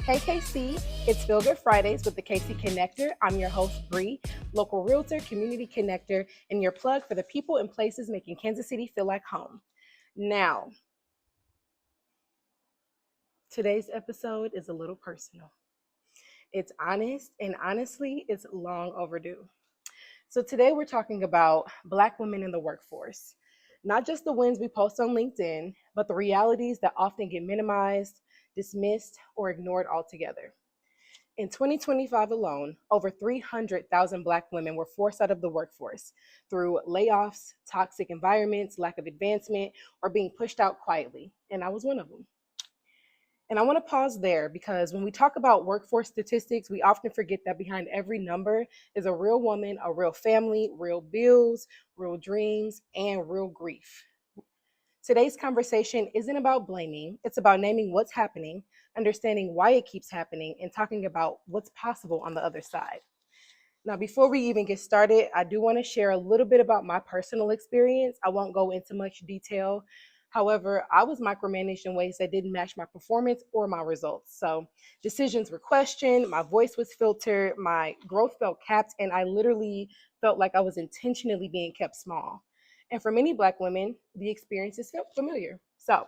Hey KC, it's Feel Good Fridays with the KC Connector. I'm your host, Bree, local realtor, community connector, and your plug for the people and places making Kansas City feel like home. Now, today's episode is a little personal. It's honest, and honestly, it's long overdue. So today we're talking about Black women in the workforce. Not just the wins we post on LinkedIn, but the realities that often get minimized, dismissed, or ignored altogether. In 2025 alone, over 300,000 Black women were forced out of the workforce through layoffs, toxic environments, lack of advancement, or being pushed out quietly. And I was one of them. And I want to pause there because when we talk about workforce statistics, we often forget that behind every number is a real woman, a real family, real bills, real dreams, and real grief. Today's conversation isn't about blaming, it's about naming what's happening, understanding why it keeps happening, and talking about what's possible on the other side. Now, before we even get started, I do want to share a little bit about my personal experience. I won't go into much detail. However, I was micromanaged in ways that didn't match my performance or my results. So, decisions were questioned, my voice was filtered, my growth felt capped, and I literally felt like I was intentionally being kept small. And for many Black women, the experiences felt familiar. So,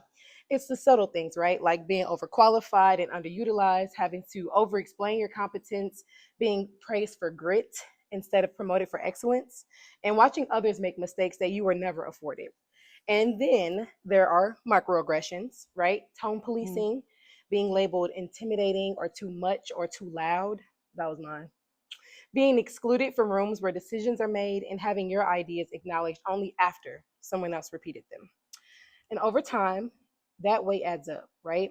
it's the subtle things, right? Like being overqualified and underutilized, having to over explain your competence, being praised for grit instead of promoted for excellence, and watching others make mistakes that you were never afforded. And then there are microaggressions, right? Tone Mm. policing, being labeled intimidating or too much or too loud. That was mine. Being excluded from rooms where decisions are made and having your ideas acknowledged only after someone else repeated them. And over time, that weight adds up, right?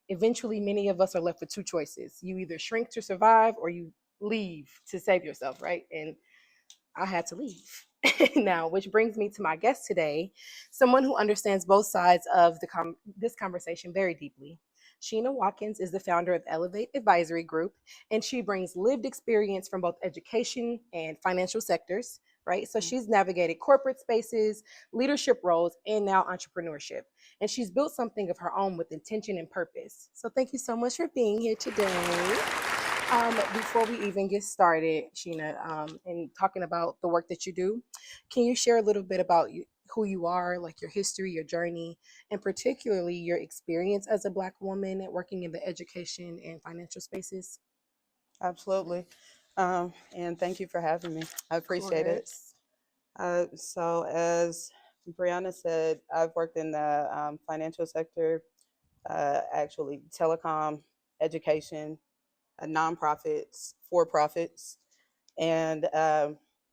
Eventually, many of us are left with two choices. You either shrink to survive or you leave to save yourself, right? And I had to leave. Now, which brings me to my guest today, someone who understands both sides of this conversation very deeply. Sheena Watkins is the founder of Elevate Advisory Group, and she brings lived experience from both education and financial sectors, right? So Mm. she's navigated corporate spaces, leadership roles, and now entrepreneurship. And she's built something of her own with intention and purpose. So thank you so much for being here today. Before we even get started, Sheena, and talking about the work that you do, can you share a little bit about you, who you are, like your history, your journey, and particularly your experience as a Black woman working in the education and financial spaces? Absolutely. And thank you for having me. I Of appreciate it. course. So, as Brianna said, I've worked in the financial sector, actually, telecom, education, nonprofits, for profits, and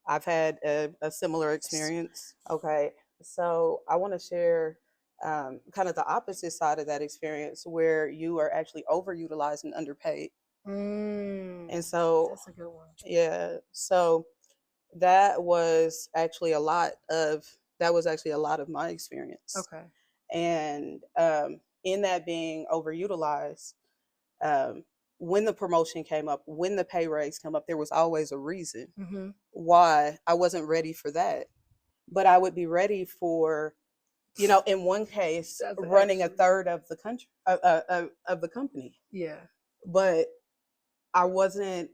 I've had a similar experience. Okay. So, I want to share kind of the opposite side of that experience where you are actually overutilized and underpaid. Mm, And so, that's a good one. yeah, so that was actually a lot of my experience. Okay. And in that being overutilized, um, when the promotion came up, when the pay raise came up, there was always a reason Mm-hmm. why I wasn't ready for that. But I would be ready for, in one case, That's running a actually, third of the country of the company. yeah. But I wasn't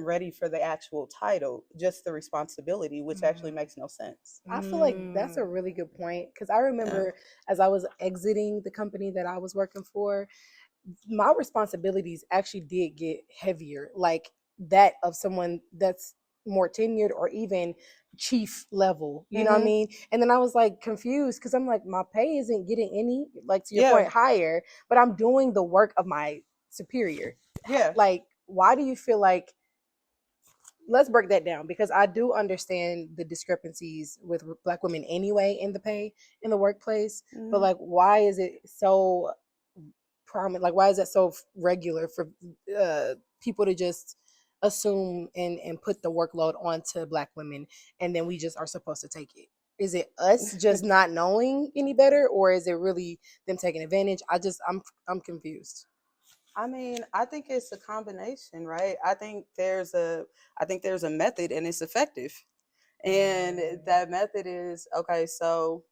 ready for the actual title, just the responsibility, which actually Mm. makes no sense. I feel like that's a Mm. really good point because I Yeah. remember as I was exiting the company that I was working for, my responsibilities actually did get heavier, like that of someone that's more tenured or even chief level, you know what I Mhm. mean? And then I was like confused because I'm like, my pay isn't getting any, like to your Yeah. point, higher, but I'm doing the work of my superior. Yeah. Like, why do you feel like, let's break that down because I do understand the discrepancies with Black women anyway in the pay in the workplace, but Mhm. like, why is it so prominent? Like, why is that so regular for people to just assume and put the workload onto Black women, and then we just are supposed to take it? Is it us just not knowing any better, or is it really them taking advantage? I'm confused. I mean, I think it's a combination, right? I think there's a method and it's effective. And Mm, that method is okay, so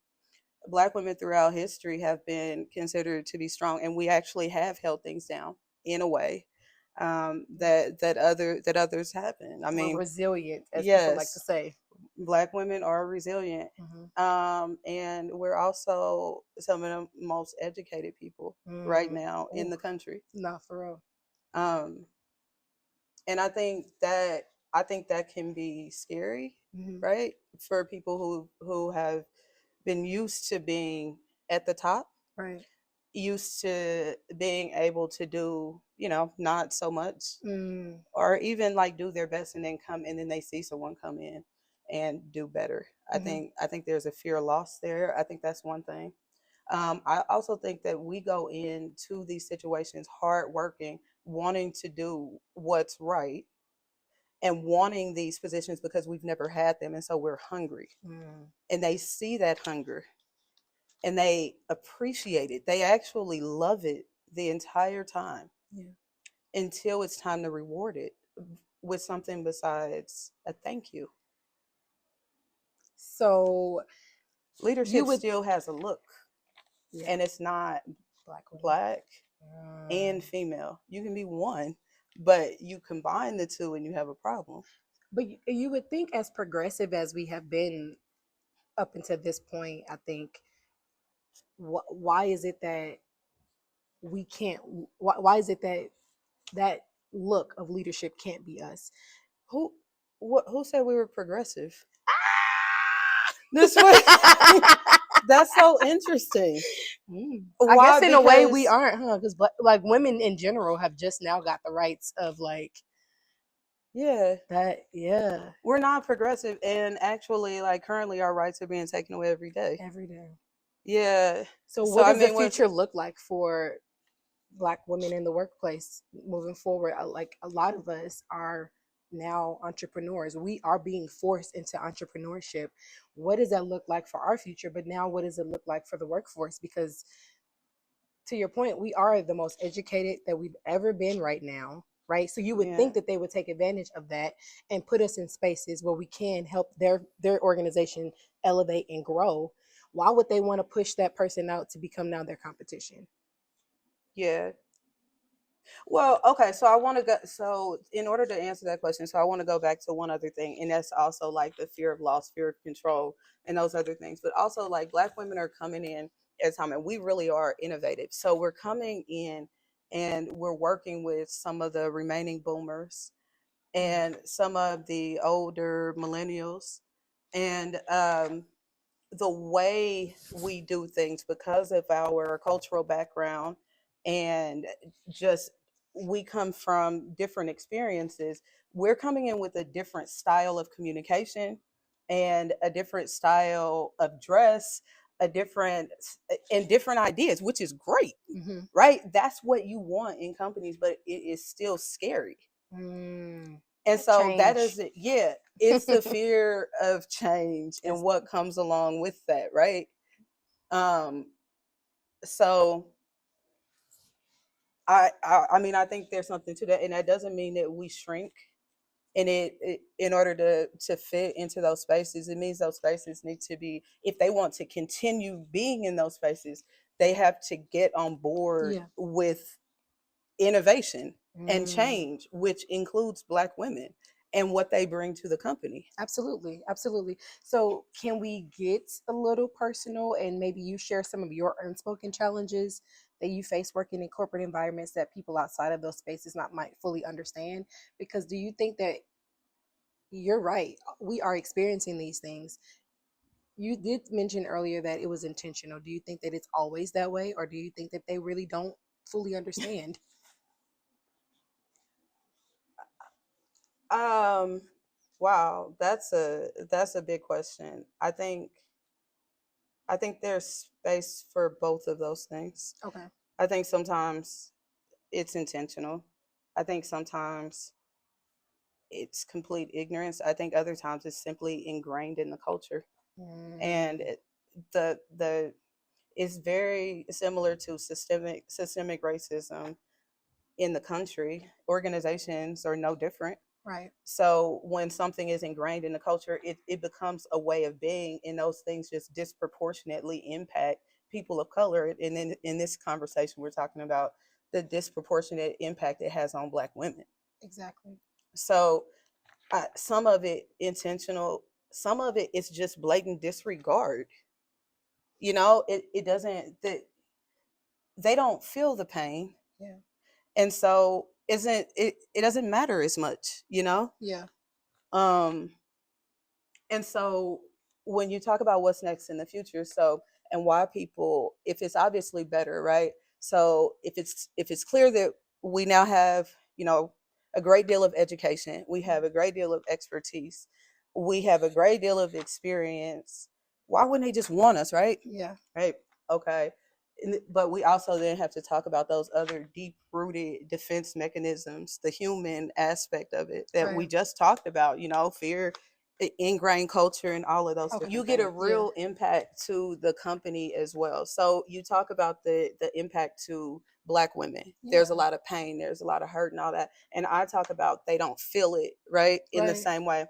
Black women throughout history have been considered to be strong, and we actually have held things down in a way. that others haven't. I We're mean, resilient, as people like to yes, say. Black women are resilient, Hmm. and we're also some of the most educated people right Mm. now in Ooh, the country. no, for real. Um, and I think that can be scary, Hmm. right, for people who have been used to being at the top, Right. used to being able to do, not so much, Mm. or even like do their best and then come and then they see someone come in and do better. Hmm. I think there's a fear of loss there. I think that's one thing. I also think that we go into these situations hardworking, wanting to do what's right and wanting these positions because we've never had them, and so we're hungry. Mm. And they see that hunger and they appreciate it. They actually love it the entire time Yeah. until it's time to reward it with something besides a thank you. So you Leadership would, still has a look, yeah, and it's not Black women. black Mm. and female. You can be one, but you combine the two and you have a problem. But you would think, as progressive as we have been up until this point, I think, why is it that we can't? Why is it that that look of leadership can't be us? Who who said we were progressive? This way. That's so interesting. Mm. I Why? guess in a way we Because aren't, huh? Because like women in general have just now got the rights of like yeah, that. Yeah, we're not progressive, and actually, like currently, our rights are being taken away every day. every day. Yeah. So, So what I does the mean, with future look like for Black women in the workplace moving forward? Like a lot of us are now entrepreneurs. We are being forced into entrepreneurship. What does that look like for our future? But now, what does it look like for the workforce? Because to your point, we are the most educated that we've ever been right now, right? So you would yeah, think that they would take advantage of that and put us in spaces where we can help their organization elevate and grow. Why would they want to push that person out to become now their competition? yeah. Well, okay, so I want to go. So, in order to answer that question, so I want to go back to one other thing, and that's also like the fear of loss, fear of control, and those other things. But also, like Black women are coming in at a time, and we really are innovative. So we're coming in, and we're working with some of the remaining boomers Mm. and some of the older millennials, and the way we do things because of our cultural background and just we come from different experiences. We're coming in with a different style of communication and a different style of dress, a different and different ideas, which is great, Mm-hmm. right? That's what you want in companies, but it is still scary. Mm. And so that Change. is it. Yeah, it's the fear of change and It's what comes along with that, right? Um, so I mean, I think there's something to that, and that doesn't mean that we shrink. And in order to fit into those spaces, it means those spaces need to be, if they want to continue being in those spaces, they have to get on board yeah. with innovation and Mm. change, which includes Black women and what they bring to the company. Absolutely, absolutely. So, can we get a little personal and maybe you share some of your unspoken challenges that you face working in corporate environments that people outside of those spaces not might fully understand? Because do you think that you're right? We are experiencing these things. You did mention earlier that it was intentional. Do you think that it's always that way, or do you think that they really don't fully understand? Um, wow, that's a big question. I think there's space for both of those things. Okay. I think sometimes it's intentional. I think sometimes it's complete ignorance. I think other times it's simply ingrained in the culture. And Mm, the it's very similar to systemic racism in the country. Organizations are no different. right. So when something is ingrained in the culture, it becomes a way of being, and those things just disproportionately impact people of color. And in this conversation, we're talking about the disproportionate impact it has on Black women. Exactly. So some of it intentional, some of it is just blatant disregard. It doesn't, they don't feel the pain. Yeah. And so it doesn't matter as much. Yeah. Um and so when you talk about what's next in the future, so and why people, if it's obviously better, right? So if it's clear that we now have, a great deal of education, we have a great deal of expertise, we have a great deal of experience, why wouldn't they just want us, right? Yeah. Right. Okay. But we also then have to talk about those other deep rooted defense mechanisms, the human aspect of it that we Right. just talked about, fear, ingrained culture, and all of those Okay. you get a Thanks. Yeah. real impact to the company as well. So you talk about the impact to Black women. There's a Yeah. lot of pain, there's a lot of hurt and all that. And I talk about they don't feel it, right? In the Right. same way.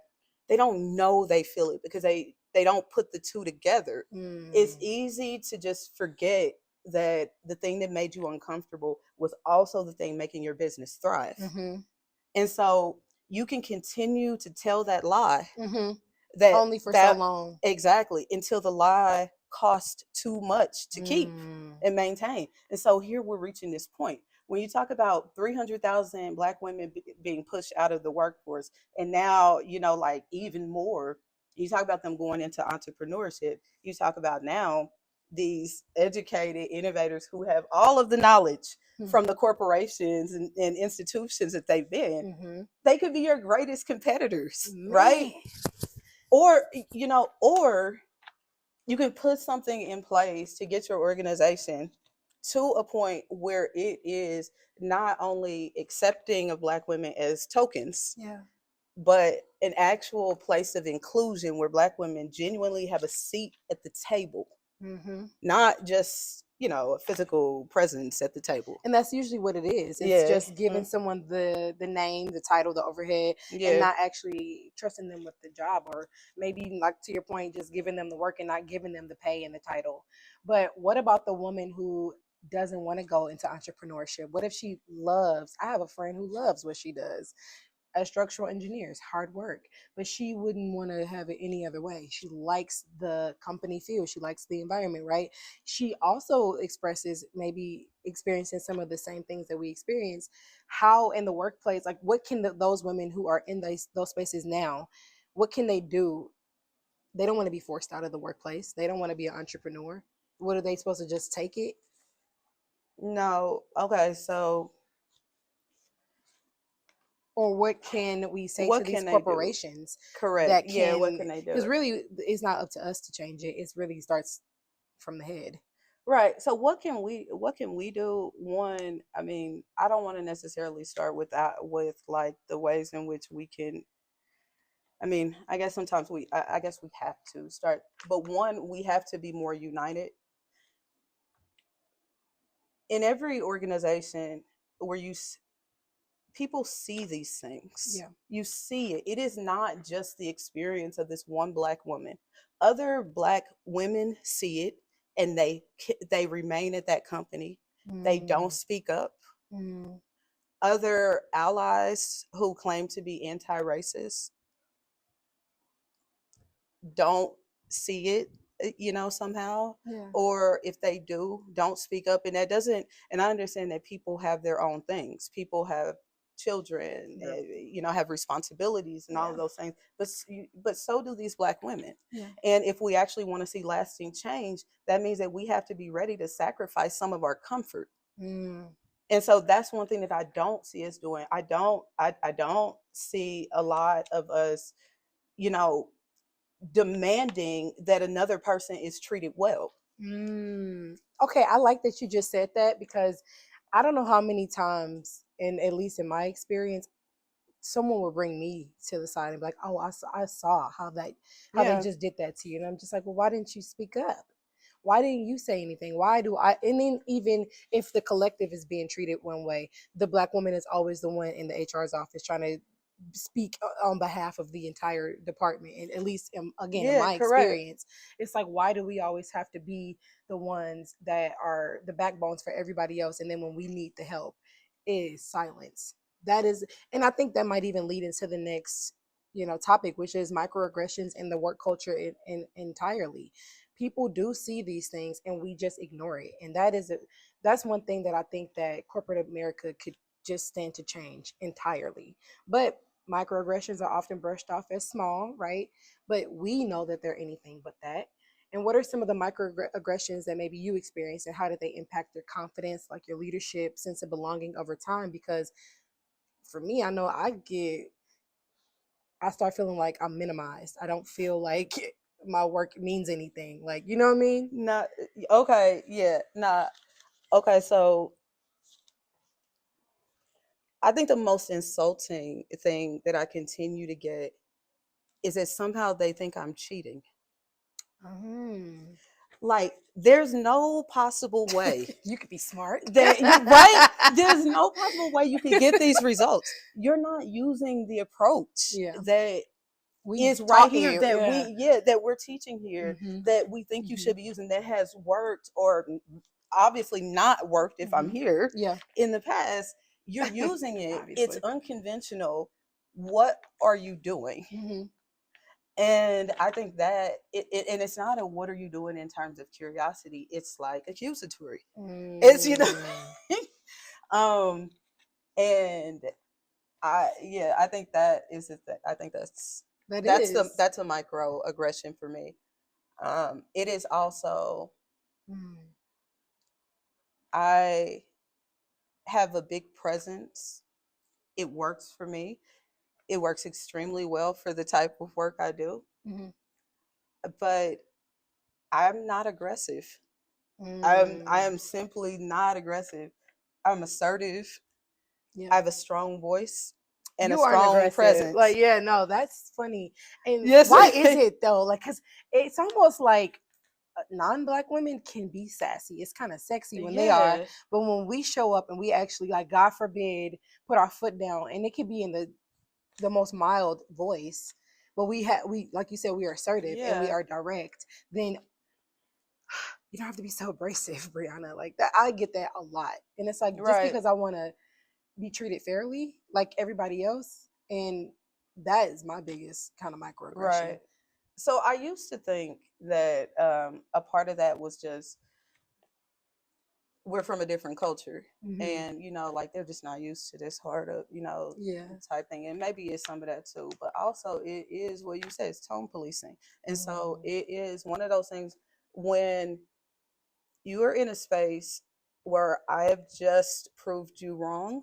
They don't know they feel it because they don't put the two together. It's easy to just forget that the thing that made you uncomfortable was also the thing making your business thrive. Mm-hmm. And so you can continue to tell that lie Mm-hmm. that Only for so that long. exactly, until the lie cost too much to keep and maintain. And so here we're reaching this point. When you talk about 300,000 Black women being pushed out of the workforce, and now, like even more, you talk about them going into entrepreneurship. You talk about now these educated innovators who have all of the knowledge from the corporations and institutions that they've been. Mm-hmm. They could be your greatest competitors, Man. right? Or or you can put something in place to get your organization to a point where it is not only accepting of Black women as tokens, Yeah. but an actual place of inclusion where Black women genuinely have a seat at the table, Mm-hmm. not just a physical presence at the table. And that's usually what it is. It's Yeah. just giving someone the name, the title, the overhead, and Yeah. not actually trusting them with the job, or maybe, like to your point, just giving them the work and not giving them the pay and the title. But what about the woman who doesn't want to go into entrepreneurship? What if she loves? I have a friend who loves what she does. As structural engineers, hard work, but she wouldn't want to have it any other way. She likes the company feel, she likes the environment, right? She also expresses maybe experiencing some of the same things that we experience. How in the workplace, like what can those women who are in those spaces now, what can they do? They don't want to be forced out of the workplace. They don't want to be an entrepreneur. What are they supposed to just take it? No. Okay. So Or what can we say what to these can they do? corporations Correct. that Yeah. What can, can they do? because really it's not up to us to change it. It really starts from the head. Right. So what can we do? One, I mean, I don't want to necessarily start with like the ways in which we can. I mean, I guess sometimes I guess we have to start, but one, we have to be more united in every organization where people see these things. Yeah. You see it. It is not just the experience of this one Black woman. Other Black women see it, and they remain at that company. They don't speak up. Mm. Other allies who claim to be anti-racist don't see it, somehow. Yeah. Or if they do, don't speak up. And that doesn't, and I understand that people have their own things. People have children, have responsibilities and all of Yeah. those things. But so do these Black women. Yeah. And if we actually want to see lasting change, that means that we have to be ready to sacrifice some of our comfort. Mm. And so that's one thing that I don't see us doing. I don't see a lot of us, you know, demanding that another person is treated well. Mm. Okay, I like that you just said that, because I don't know how many times, and at least in my experience, someone would bring me to the side and be like, "Oh, I saw how they Yeah. just did that to you," and I'm just like, "Well, why didn't you speak up? Why didn't you say anything? Why do I?" And then even if the collective is being treated one way, the Black woman is always the one in the HR's office trying to speak on behalf of the entire department. And at least again, in Yeah, my correct. experience, it's like, why do we always have to be the ones that are the backbones for everybody else, and then when we need the help, is silence? That is, and I think that might even lead into the next, topic, which is microaggressions in the work culture entirely. People do see these things and we just ignore it, and that's one thing that I think that corporate America could just stand to change entirely. But microaggressions are often brushed off as small, right? But we know that they're anything but that. And what are some of the microaggressions that maybe you experienced, and how did they impact your confidence, like your leadership, sense of belonging over time? Because for me, I know I start feeling like I'm minimized. I don't feel like my work means anything. Like, you know what I mean? Not okay. Yeah. Nah. Okay. So I think the most insulting thing that I continue to get is that somehow they think I'm cheating. Mm. Like, there's no possible way You could be smart. that you right. There's no possible way you can get these results. You're not using the approach Yeah. that We is right taught here you. that Yeah. that we're teaching here, Hmm. that we think you should be using, that has worked or obviously not worked if I'm here Yeah. in the past. You're using it. It's Obviously. unconventional. What are you doing? Hmm. And I think that and it's not a what are you doing in terms of curiosity. It's like accusatory. It's um, and I think that is the thing. I think That is. that's a microaggression for me. It is also, Mm. I have a big presence. It works for me. It works extremely well for the type of work I do. Hmm. But I'm not aggressive. I Mm. am simply not aggressive. I'm assertive. Yeah. I have a strong voice and a You aren't strong aggressive. Like, presence. yeah, no, that's funny. And Yes. why is it though? Like, cause it's almost like non-black women can be sassy. It's kind of sexy when they are, Yeah. but when we show up and we actually, like, God forbid, put our foot down, and it could be in the most mild voice, but we like you said, we are assertive and we Yeah. are direct. Then you don't have to be so abrasive, Brianna. Like that, I get that a lot, and it's like just Right. because I want to be treated fairly like everybody else, and that is my biggest kind of microaggression. Right. So I used to think that a part of that was just we're from a different culture, Hmm. and like they're just not used to this hard of Yeah. type thing, and maybe it's some of that too, but also it is what you said, it's tone policing. And so Mm. it is one of those things when you are in a space where I have just proved you wrong,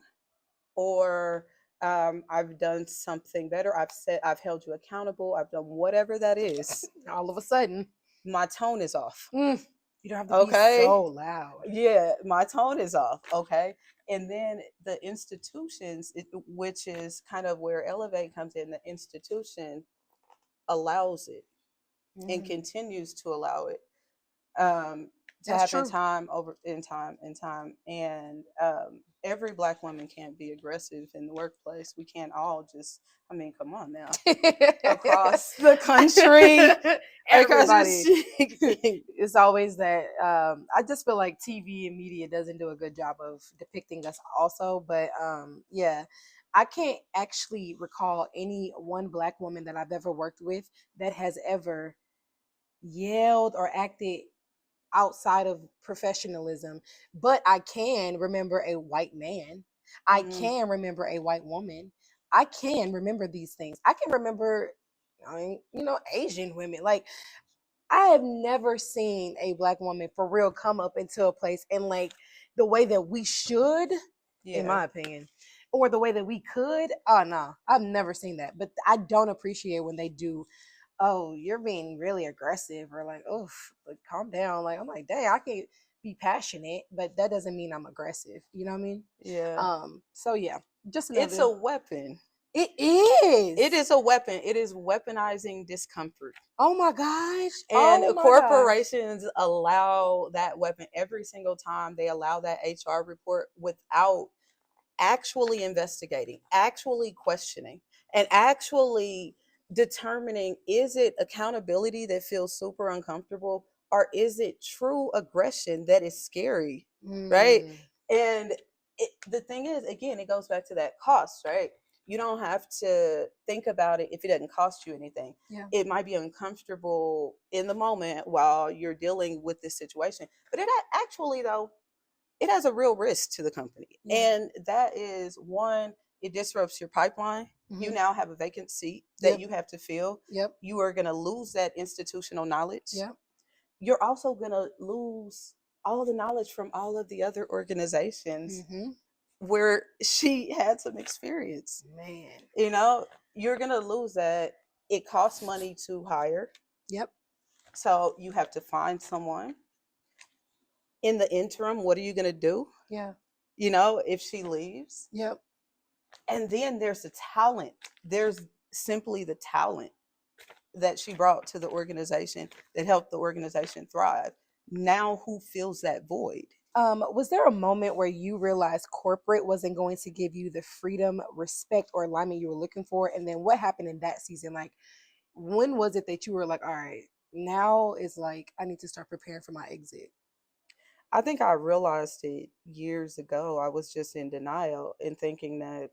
or I've done something better, I've held you accountable, I've done whatever that is, All of a sudden, my tone is off. mm, you don't have to be Okay. so loud. Yeah, my tone is off. Okay. And then the institutions, which is kind of where Elevate comes in, the institution allows it and Mm. continues to allow it um, to That's happen true. time over in time and time. And every Black woman can't be aggressive in the workplace. We can't all just, I mean, come on now. Across the country, across the Everybody. street. It's always that. I just feel like TV and media doesn't do a good job of depicting us, also. But yeah, I can't actually recall any one black woman that I've ever worked with that has ever yelled or acted outside of professionalism. But I can remember a white man. I Mm, can remember a white woman. I can remember these things. I can remember, Asian women. Like, I have never seen a black woman for real come up into a place and, like, the way that we should, in yeah. my opinion, or the way that we could. Oh no, I've never seen that. But I don't appreciate when they do. Oh, you're being really aggressive, or like, oh, like, calm down. Like, I'm like, dang, I can be passionate, but that doesn't mean I'm aggressive. You know what I mean? Yeah. So yeah, just It's another. a weapon. It is. It is a weapon. It is weaponizing discomfort. Oh my gosh. And Oh my gosh. corporations allow that weapon every single time they allow that HR report without actually investigating, actually questioning. and actually determining, is it accountability that feels super uncomfortable, or is it true aggression that is scary, right? Mm, And the thing is, again, it goes back to that cost, right? You don't have to think about it if it doesn't cost you anything. yeah. It might be uncomfortable in the moment while you're dealing with this situation, but actually, though, it has a real risk to the company. Yeah. And that is one, it disrupts your pipeline. You Hmm. now have a vacant seat that Yep. you have to fill. Yep. You are going to lose that institutional knowledge. Yep. You're also going to lose all the knowledge from all of the other organizations Hmm. where she had some experience. Man. You know, you're going to lose that. It costs money to hire. Yep. So you have to find someone. In the interim, what are you going to do? Yeah. You know, if she leaves? Yep. And then there's the talent. There's simply the talent that she brought to the organization that helped the organization thrive. Now, who fills that void? Was there a moment where you realized corporate wasn't going to give you the freedom, respect, or alignment you were looking for? And then what happened in that season? Like, when was it that you were like, all right, now it's like I need to start preparing for my exit? I think I realized it years ago. I was just in denial and thinking that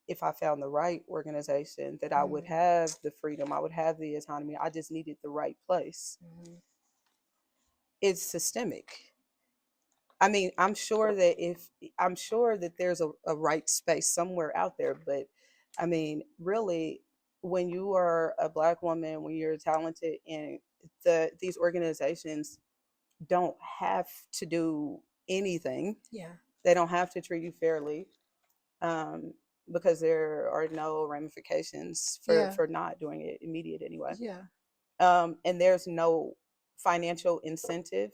if I found the right organization, that I would Mm. have the freedom, I would have the autonomy. I just needed the right place. Mhm. It's systemic. I mean, I'm sure that there's a right space somewhere out there, but I mean, really, when you are a Black woman, when you're talented, and these organizations don't have to do anything, Yeah. they don't have to treat you fairly, um, because there are no ramifications Yeah. for not doing it immediate anyway. Yeah. And there's no financial incentive.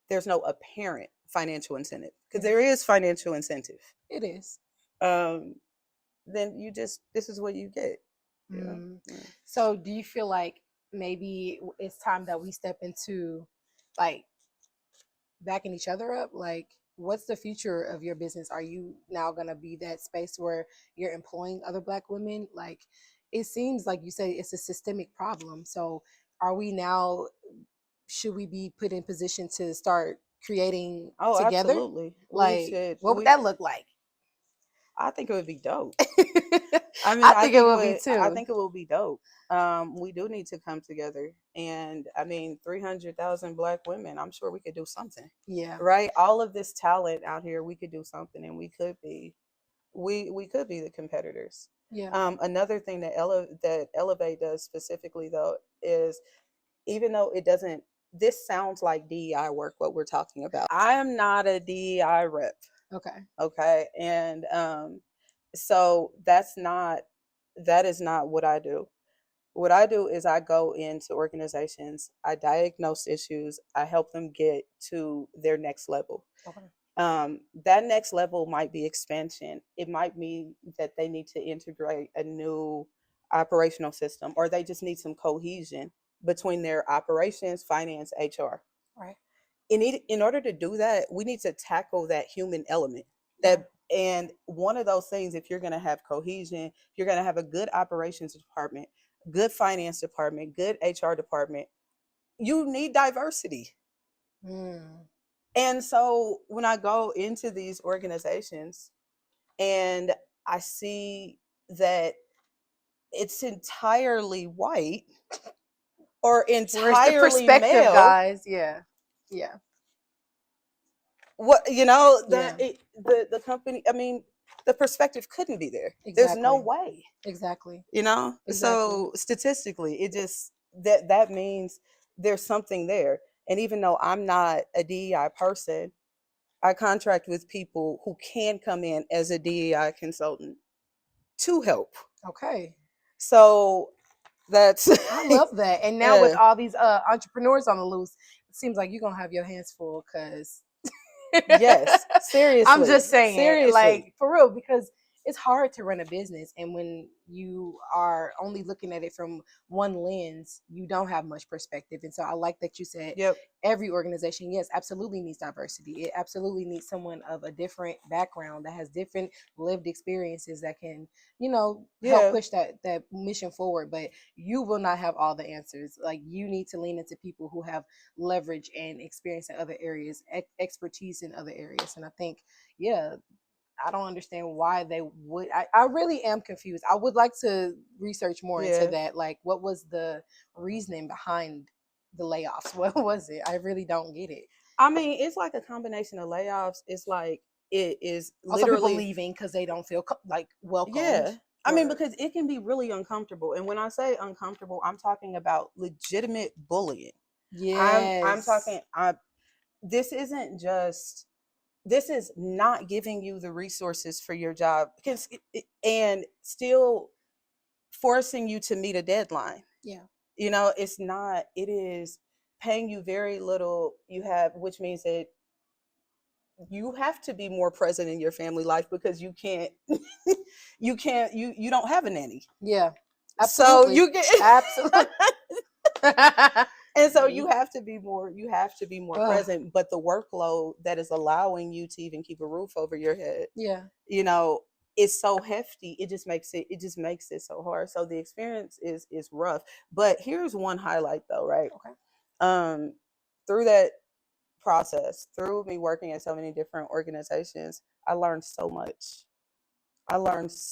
There's no apparent financial incentive because Yeah. there is financial incentive. It is. Um, then this is what you get. You know? Mm. Yeah. So, do you feel like maybe it's time that we step into like backing each other up? Like, what's the future of your business? Are you now going to be that space where you're employing other Black women? Like, it seems like you say it's a systemic problem. So, are we now, should we be put in position to start creating Oh, together? absolutely. We Like, should. what would that look like? I think it would be dope. I mean, I think it would be I too. think it will be dope. We do need to come together, and I mean, 300,000 Black women. I'm sure we could do something, Yeah. right? All of this talent out here, we could do something, and we could be the competitors. Yeah. Another thing that Elevate does specifically, though, is even though it doesn't. This sounds like DEI work. What we're talking about. I am not a DEI rep. Okay. Okay, and so that is not what I do. What I do is I go into organizations, I diagnose issues, I help them get to their next level. Okay. That next level might be expansion. It might mean that they need to integrate a new operational system, or they just need some cohesion between their operations, finance, HR. Right. In order to do that, we need to tackle that human element. Yeah. And one of those things, if you're going to have cohesion, you're going to have a good operations department, good finance department, good HR department, you need diversity. Mm. And so when I go into these organizations and I see that it's entirely white or Where's the entirely perspective, male, guys? Yeah. Yeah. what Yeah. the company, I mean, the perspective couldn't be there. There's no Exactly. way. Exactly. Exactly. So statistically, it just that means there's something there. And even though I'm not a DEI person, I contract with people who can come in as a DEI consultant to help. Okay. So that's I love that. And now with all these entrepreneurs on the loose, it seems like you're gonna have your hands full because yes, seriously. I'm just saying, seriously. like for real, because it's hard to run a business, and when you are only looking at it from one lens, you don't have much perspective. And so I like that you said Yep. every organization, yes, absolutely needs diversity. It absolutely needs someone of a different background that has different lived experiences that can, help Yeah. push that mission forward. But you will not have all the answers. Like, you need to lean into people who have leverage and experience in other areas, expertise in other areas. And I think, yeah, I don't understand why they would. I really am confused. I would like to research more into Yeah. that. Like, what was the reasoning behind the layoffs? What was it? I really don't get it. I mean, it's like a combination of layoffs. It's like it is Also, people literally, leaving because they don't feel like welcomed. yeah. I mean, Or because it can be really uncomfortable. And when I say uncomfortable, I'm talking about legitimate bullying. I'm yes, talking this isn't just, this is not giving you the resources for your job because and still forcing you to meet a deadline. yeah, It's not, it is paying you very little. You have, which means that you have to be more present in your family life because you can't you don't have a nanny. yeah, So absolutely, you get absolutely. and so you have to be more Ugh, present, but the workload that is allowing you to even keep a roof over your head, yeah, you know is so hefty. It just makes it so hard. So the experience is rough, but here's one highlight though, right? okay, um Through that process, through me working at so many different organizations, I learned so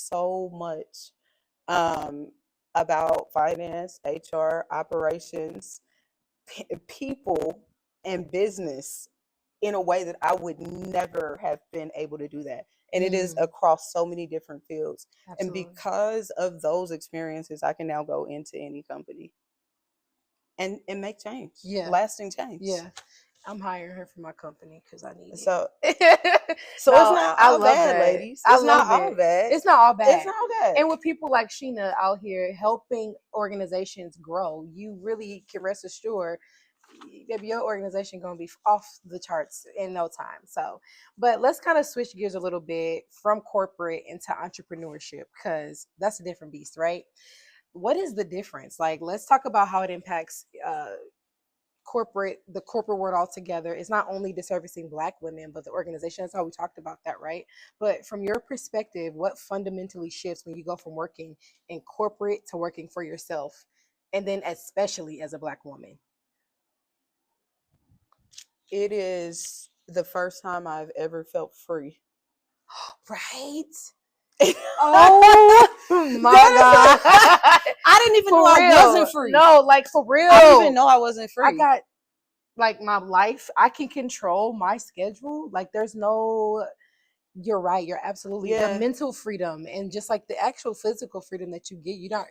much. Um about finance, HR, operations, people, and business in a way that I would never have been able to do that. And it is mm, across so many different fields. And absolutely, because of those experiences, I can now go into any company and make change, yeah, lasting change. yeah. I'm hiring her for my company because I need So it. so it's No, not I all love bad, that. ladies. I It's not love all it. bad. It's not all It's bad. not all bad. And with people like Sheena out here helping organizations grow, you really can rest assured, baby, your organization gonna be off the charts in no time. So, but let's kind of switch gears a little bit from corporate into entrepreneurship because that's a different beast, right? What is the difference? Like, let's talk about how it impacts the corporate world altogether. Is not only disservicing Black women but the organization. That's how we talked about that, right? But from your perspective, what fundamentally shifts when you go from working in corporate to working for yourself, and then especially as a Black woman? It is the first time I've ever felt free. Right. That Oh my is, God. I didn't even know For I real. wasn't free. No, like, for I didn't even real. know I wasn't I free. got, like, my life. I can control my schedule. Like, there's no, you're right. You're absolutely, the Yeah, mental freedom and just like the actual physical freedom that you get. You're not,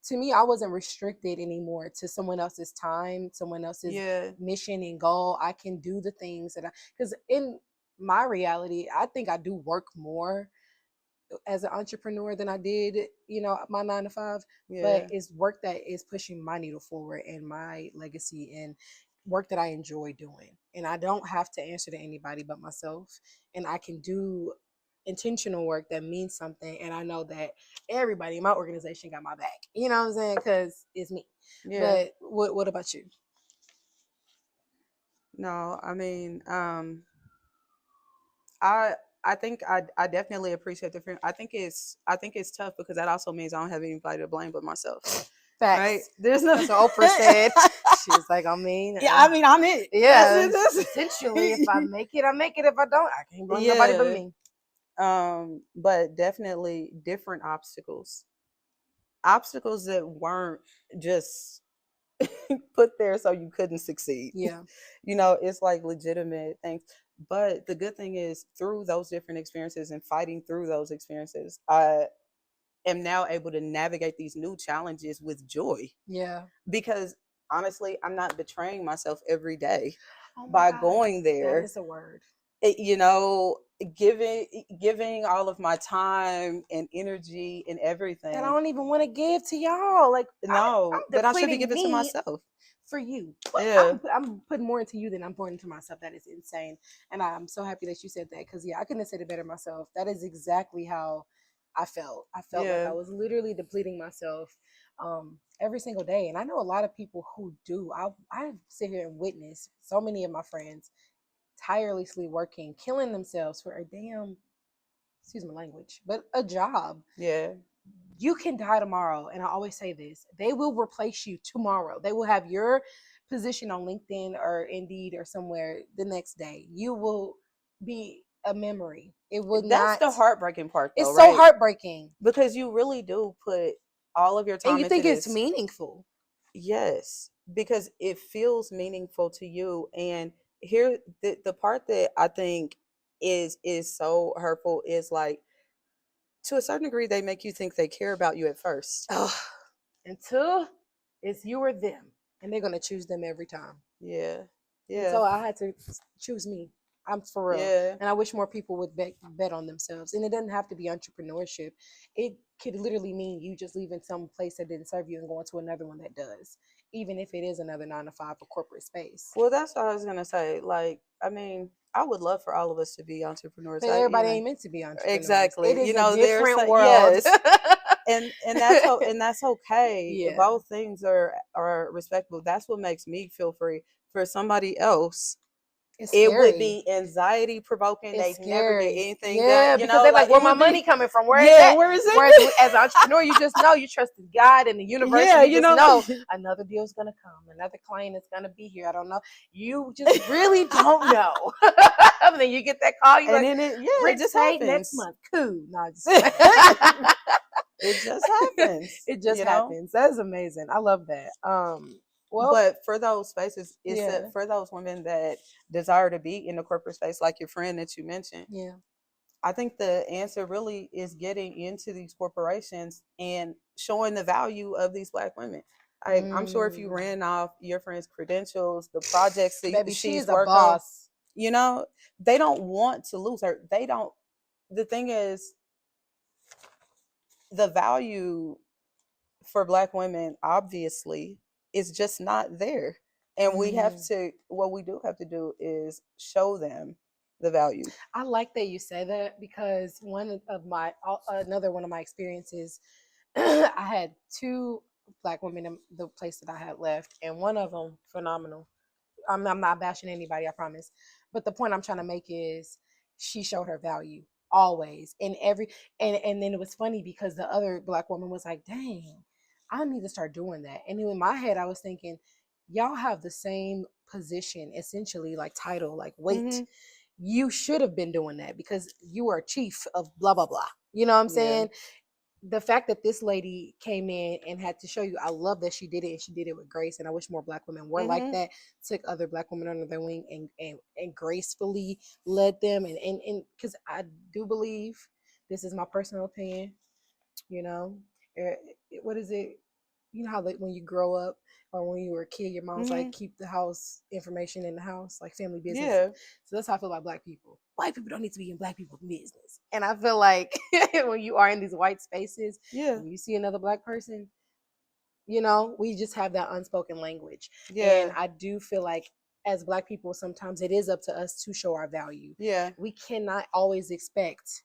to me, I wasn't restricted anymore to someone else's time, someone else's yeah, mission and goal. I can do the things that because in my reality, I think I do work more as an entrepreneur than I did, my 9 to 5. But yeah, it's work that is pushing my needle forward and my legacy, and work that I enjoy doing. And I don't have to answer to anybody but myself. And I can do intentional work that means something. And I know that everybody in my organization got my back. You know what I'm saying? Because it's me. yeah. But what about you? No, I mean, I I think I definitely appreciate the freedom. I think it's tough because that also means I don't have anybody to blame but myself. Right? Facts. There's no. That's what Oprah said. She was like, Yeah, I mean, I'm it. That's yeah, it. That's essentially, if I it. make it, I make it. If I don't, I can't blame nobody but Yeah. me. But definitely different obstacles that weren't just put there so you couldn't succeed. Yeah, It's like legitimate things. But the good thing is, through those different experiences and fighting through those experiences, I am now able to navigate these new challenges with joy, yeah. because honestly, I'm not betraying myself every day Oh my by God, going that there. is a word. It, you know, giving all of my time and energy and That I everything. don't even want to give to y'all. Like, I'm No, that I should be depleting giving to me myself. for you. Yeah, I'm putting more into you than I'm putting into myself. That is insane. And I'm so happy that you said that because, yeah, I couldn't have said it better myself. That is exactly how I felt like I Yeah. was literally depleting myself every single day. And I know a lot of people who do. I sit here and witness so many of my friends tirelessly working, killing themselves for a damn, excuse my language, but a job. Yeah. You can die tomorrow. And I always say this, they will replace you tomorrow. They will have your position on LinkedIn or Indeed or somewhere the next day. You will be a memory. It will That's not, the heartbreaking part though, it's so right? heartbreaking. Because you really do put all of your And time you into think it's this. meaningful. Yes, because it feels meaningful to you. And here the part that I think is so hurtful is like, to a certain degree they make you think they care about you at first. Ugh. Until it's you or them. And they're going to choose them every time. Yeah. And Yeah. so I had to choose me. I'm for real. Yeah. And I wish more people would bet on themselves. And it doesn't have to be entrepreneurship. It could literally mean you just leaving some place that didn't serve you and going to another one that does, even if it is another 9 to 5 or corporate space. Well, that's what I was gonna say. Like, I mean, I would love for all of us to be entrepreneurs. But everybody ain't meant to be entrepreneurs. It Exactly. is You a know, there's different world. yes, and that's okay. Yeah. Both things are respectable. That's what makes me feel free. For somebody else, It's it would scary. be anxiety provoking. It's They never get scary. anything done. Yeah, You because know, they're like, like where it my would be. money coming from? Where is Yeah, that? where is Whereas it? as an entrepreneur, you just know you trusted God and the universe. Yeah, And you you just know. know another deal's gonna come, another client is gonna be here. I don't know. You just really don't know. And then you get that call, you're And like, then it rent just paid next happens. month. Cool. No, just It just happens. it just You know. happens. That is amazing. I love that. Well, But for those spaces, it's yeah. for those women that desire to be in the corporate space, like your friend that you mentioned. Yeah. I think the answer really is getting into these corporations and showing the value of these Black women. I'm sure if you ran off your friend's credentials, the projects that Baby, she she's is a worked on, boss. you know, they don't want to lose her. They don't. The thing is, the value for Black women, obviously, is just not there. And we have to, what we do have to do is show them the value. I like that you say that because another one of my experiences, I had two Black women in the place that I had left, and one of them phenomenal. I'm not bashing anybody, I promise. But the point I'm trying to make is she showed her value always in every, and then it was funny because the other Black woman was like, dang, I need to start doing that. And in my head I was thinking, y'all have the same position, essentially, like title, like weight. You should have been doing that because you are chief of blah blah blah. You know what I'm saying? The fact that this lady came in and had to show you, I love that she did it, and she did it with grace. And I wish more Black women were like that, took other Black women under their wing and gracefully led them. And because I do believe, this is my personal opinion, you know, eh, what is it? You know how when you grow up or when you were a kid, your mom's like, keep the house information in the house, like family business. Yeah. So that's how I feel about Black people. White people don't need to be in Black people's business. And I feel like when you are in these white spaces, when you see another Black person, you know, we just have that unspoken language. And I do feel like as Black people, sometimes it is up to us to show our value. We cannot always expect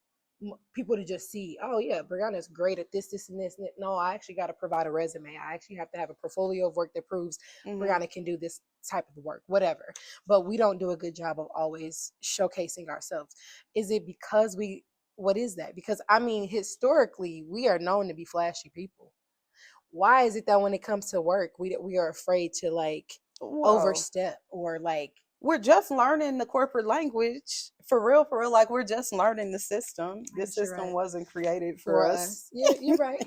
people to just see, oh yeah, Brianna's great at this and this. No, I actually got to provide a resume. I actually have to have a portfolio of work that proves Brianna can do this type of work, whatever. But we don't do a good job of always showcasing ourselves. Is it because what is that? Because I mean, historically, we are known to be flashy people. Why is it that when it comes to work, we are afraid to like overstep or like, we're just learning the corporate language for real, like we're just learning the system. This system wasn't created for us. Yeah, you're right.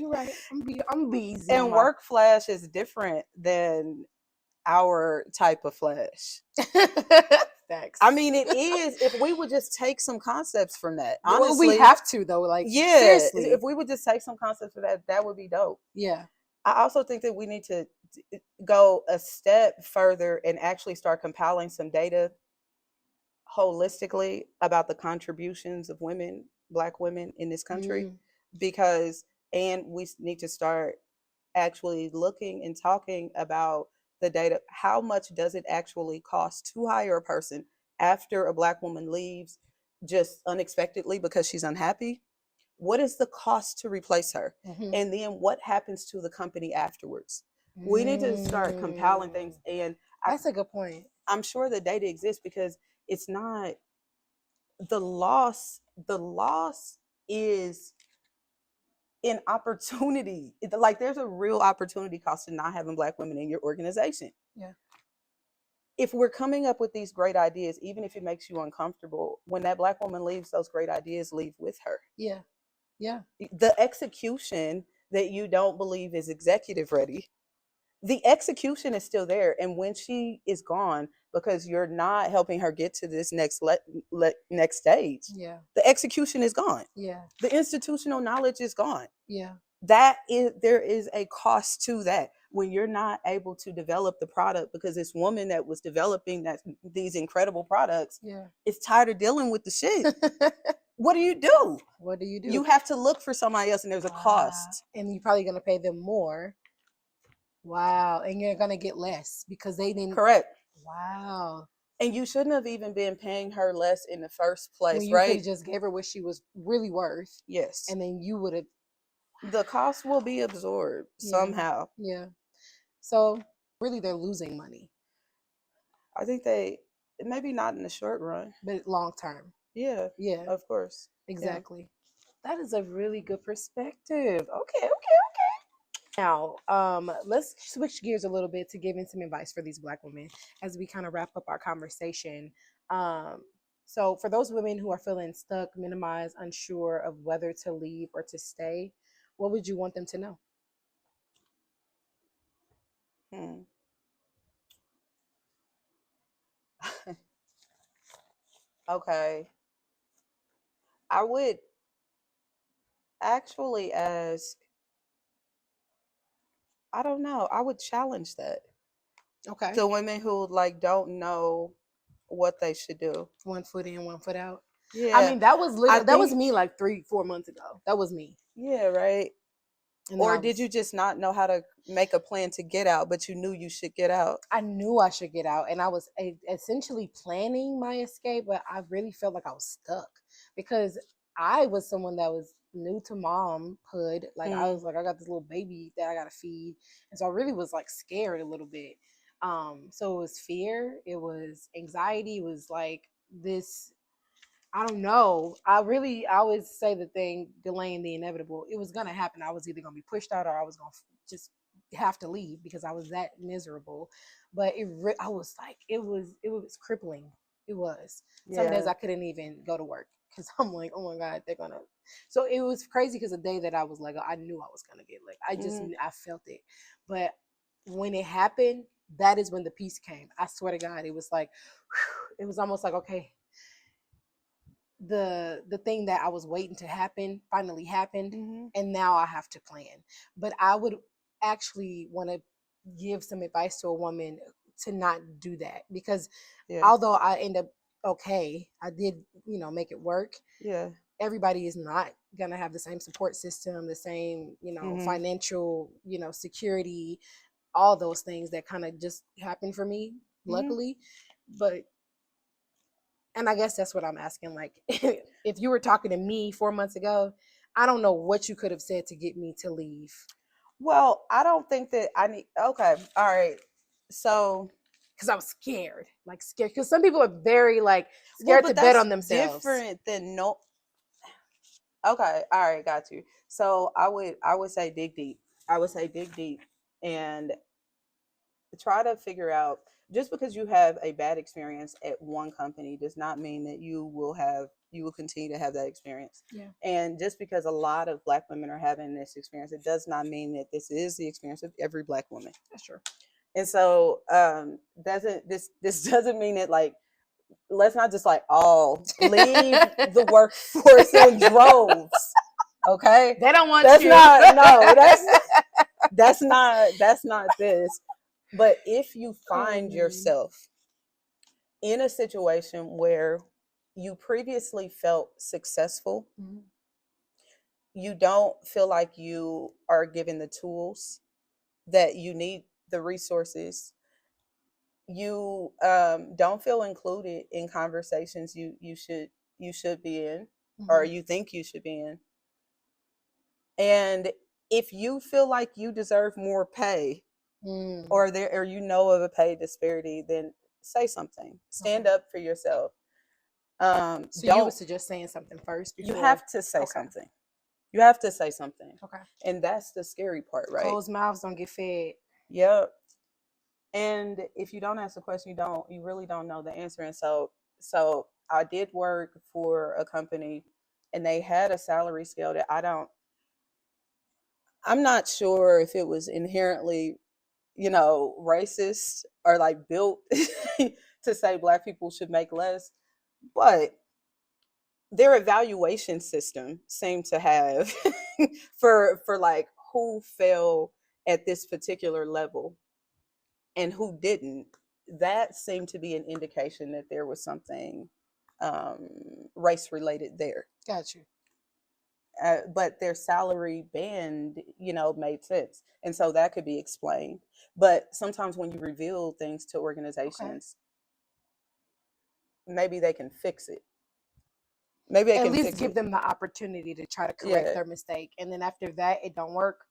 I'm busy. And work flash is different than our type of flash. Thanks. I mean, it is. If we would just take some concepts from that, honestly, we have to though. Like, seriously, if we would just take some concepts from that, that would be dope. Yeah. I also think that we need to go a step further and actually start compiling some data holistically about the contributions of women, Black women in this country, and we need to start actually looking and talking about the data. How much does it actually cost to hire a person after a Black woman leaves just unexpectedly because she's unhappy? What is the cost to replace her? Mhm. And then what happens to the company afterwards? We need to start compiling things. Mm. And That's a good point. I'm sure the data exists, because it's not the loss. The loss is an opportunity. Like, there's a real opportunity cost to not having Black women in your organization. Yeah. If we're coming up with these great ideas, even if it makes you uncomfortable, when that Black woman leaves, those great ideas leave with her. Yeah. Yeah. The execution that you don't believe is executive ready, the execution is still there. And when she is gone, because you're not helping her get to this next stage, Yeah. the execution is gone. Yeah. The institutional knowledge is gone. Yeah. There is a cost to that when you're not able to develop the product, because this woman that was developing these incredible products Yeah. is tired of dealing with the shit. What do you do? What do you do? You have to look for somebody else, and there's a cost. And you're probably gonna pay them more. Wow. And you're gonna get less because they didn't. Correct. Wow. And you shouldn't have even been paying her less in the first When place, you could right? have just gave her what she was really worth, Yes. and then you would have. The cost will be absorbed somehow. Yeah. So really, they're losing money, I think maybe not in the short run. but long term. Yeah, Yeah. of course. Exactly. That is a really good perspective. Okay. Now, let's switch gears a little bit to giving some advice for these Black women as we kind of wrap up our conversation. So, for those women who are feeling stuck, minimized, unsure of whether to leave or to stay, what would you want them to know? Hmm. Okay. I would actually ask, I don't know, I would challenge that. Okay. The women who like don't know what they should do. 1 foot in, 1 foot out. Yeah. I mean, that was I that was think- me like 3-4 months ago. That was me. Yeah, right. And then Or I did was- you just not know how to make a plan to get out, but you knew you should get out? I knew I should get out, and I was essentially planning my escape, but I really felt like I was stuck because I was someone that was new to momhood. Like I was like, I got this little baby that I gotta feed, and so I really was like scared a little bit. So it was fear, it was anxiety, it was like this. I don't know. I always say the thing, delaying the inevitable. It was gonna happen. I was either gonna be pushed out or I was gonna just have to leave because I was that miserable. But I was like, it was crippling. It was. Some days I couldn't even go to work because I'm like, oh my God, they're gonna. So it was crazy because the day that I was like, I knew I was gonna get like, I felt it. But when it happened, that is when the peace came. I swear to God, it was like, it was almost like, okay, the thing that I was waiting to happen finally happened, and now I have to plan. But I would actually want to give some advice to a woman to not do that because although I end up okay, I did, make it work. Yeah. Everybody is not gonna have the same support system, the same, financial, security, all those things that kind of just happened for me, luckily. But and I guess that's what I'm asking. Like, if you were talking to me 4 months ago, I don't know what you could have said to get me to leave. Well, I don't think that I need. Okay, all right. So, because I was scared, because some people are very scared to bet on themselves. Different than no. Okay, all right, got you. So I would say dig deep. I would say dig deep and try to figure out. Just because you have a bad experience at one company does not mean that you will continue to have that experience. Yeah. And just because a lot of Black women are having this experience, it does not mean that this is the experience of every Black woman. That's true. And so this doesn't mean that let's not just all leave the workforce in droves. Okay? They don't want that's you. That's not this. But if you find yourself in a situation where you previously felt successful, you don't feel like you are given the tools that you need, the resources, you don't feel included in conversations you should be in, or you think you should be in, And if you feel like you deserve more pay, Mm, or you know of a pay disparity, then say something. Stand okay. up for yourself. So you would Don't suggest saying something first You before? have to say Okay. something. You have to say something. Okay. And that's the scary part, right? Closed mouths don't get fed. Yep. And if you don't ask the question, you really don't know the answer. And so I did work for a company, and they had a salary scale that I'm not sure if it was inherently, racist or like built to say black people should make less, but their evaluation system seemed to have for like who fell at this particular level and who didn't. That seemed to be an indication that there was something um, race related there. Got you. But their salary band, made sense, and so that could be explained. But sometimes when you reveal things to Okay. organizations, maybe they can fix it. Maybe they At can least fix give it. them the opportunity to try to correct Yeah. their mistake. And then after that, it don't work.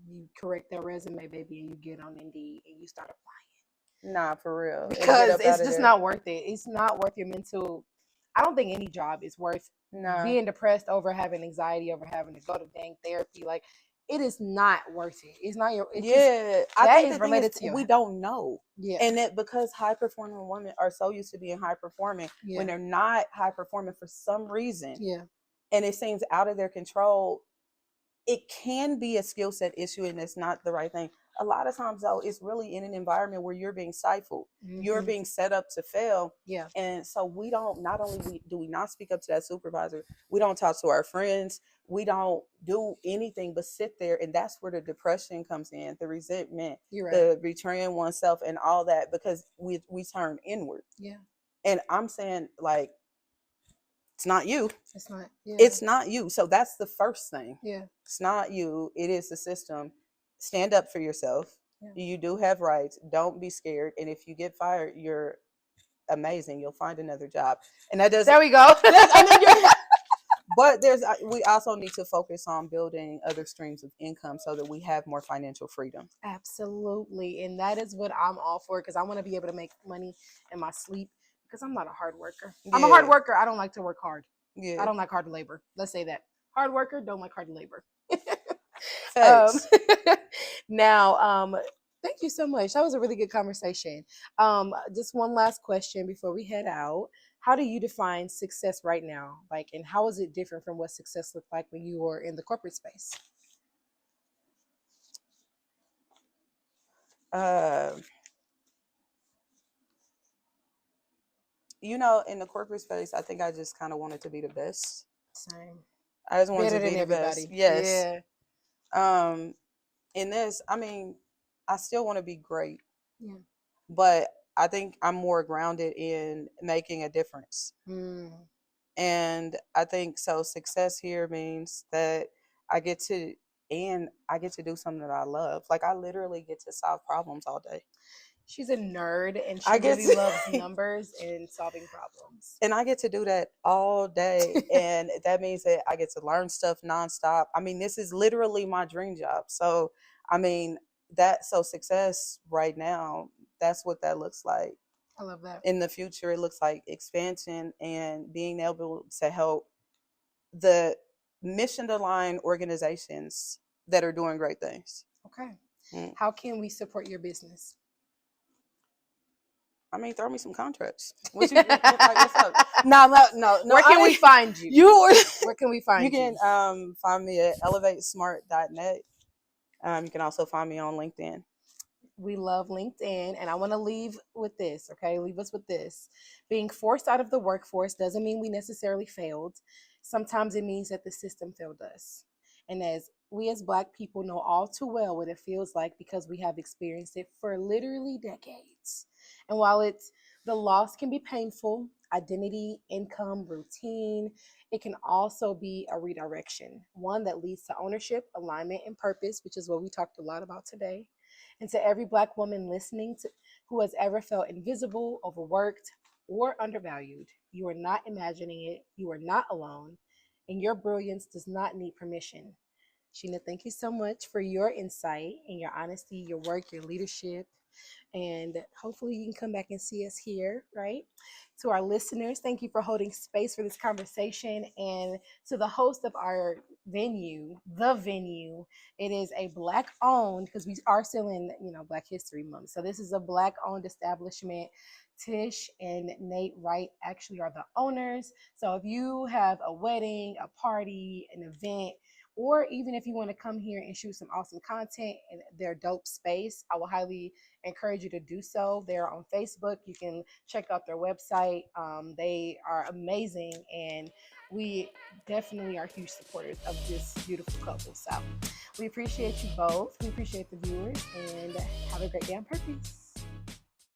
You correct their resume, baby, and you get on Indeed and you start applying. Nah, for real. And get Because up out it's of just there. not worth it. It's not worth your mental. I don't think any job is worth Nah. being depressed over, having anxiety over, having to go to dang therapy. Like, it is not worth it. It's not your. It's just Yeah. I that think is the thing is related to your. we don't know. Yeah. And that because high performing women are so used to being high performing, when Yeah. they're not high performing for some reason, Yeah. and it seems out of their control, it can be a skill set issue, and it's not the right thing. A lot of times though, it's really in an environment where you're being stifled. You're Mm-hmm. being set up to fail. Yeah. And so we don't not only do we not speak up to that supervisor, we don't talk to our friends, we don't do anything but sit there. And that's where the depression comes in, the resentment, You're right. the betraying oneself and all that, because we turn inward. Yeah. And I'm saying, like, it's not you. It's not. Yeah. It's not you. So that's the first thing. Yeah. It's not you. It is the system. Stand up for yourself. Yeah. You do have rights. Don't be scared. And if you get fired, you're amazing. You'll find another job. And that doesn't. There we go. But we also need to focus on building other streams of income so that we have more financial freedom. Absolutely. And that is what I'm all for, because I want to be able to make money in my sleep, because I'm not a hard worker. Yeah. I'm a hard worker. I don't like to work hard. Yeah. I don't like hard labor. Let's say that. Hard worker, don't like hard labor. Facts. Now, thank you so much. That was a really good conversation. Just one last question before we head out. How do you define success right now? Like, and how is it different from what success looked like when you were in the corporate space? In the corporate space, I think I just kind of wanted to be the best. Same. I just wanted Better to be than the everybody. best. Yes. Yeah. In this, I mean, I still want to be great. Yeah. But I think I'm more grounded in making a difference. Mm. And I think so success here means that I get to do something that I love. Like, I literally get to solve problems all day. She's a nerd, and I she get really to- loves numbers and solving problems. And I get to do that all day. And that means that I get to learn stuff nonstop. I mean, this is literally my dream job. So, I mean, success right now, that's what that looks like. I love that. In the future, it looks like expansion and being able to help the mission aligned organizations that are doing great things. Okay. Mm. How can we support your business? I mean, throw me some contracts. What's up? No. Where can we find you? Where can we find you? You can find me at elevatesmart.net. You can also find me on LinkedIn. We love LinkedIn, and I want to leave with this, okay? Leave us with this. Being forced out of the workforce doesn't mean we necessarily failed. Sometimes it means that the system failed us. And as Black people know all too well what it feels like, because we have experienced it for literally decades. And while the loss can be painful, identity, income, routine, it can also be a redirection, one that leads to ownership, alignment, and purpose, which is what we talked a lot about today. And to every Black woman listening who has ever felt invisible, overworked, or undervalued, you are not imagining it. You are not alone. and your brilliance does not need permission. Sheena, thank you so much for your insight and your honesty, your work, your leadership, and hopefully you can come back and see us here, right? To our listeners, thank you for holding space for this conversation. And to the host of our venue, the venue, it is a Black owned, because we are still in, Black History Month. So this is a Black owned establishment. Tish and Nate Wright actually are the owners. So if you have a wedding, a party, an event, or even if you want to come here and shoot some awesome content in their dope space, I will highly encourage you to do so. They're on Facebook. You can check out their website. They are amazing, and we definitely are huge supporters of this beautiful couple. So we appreciate you both. We appreciate the viewers, and have a great day on purpose.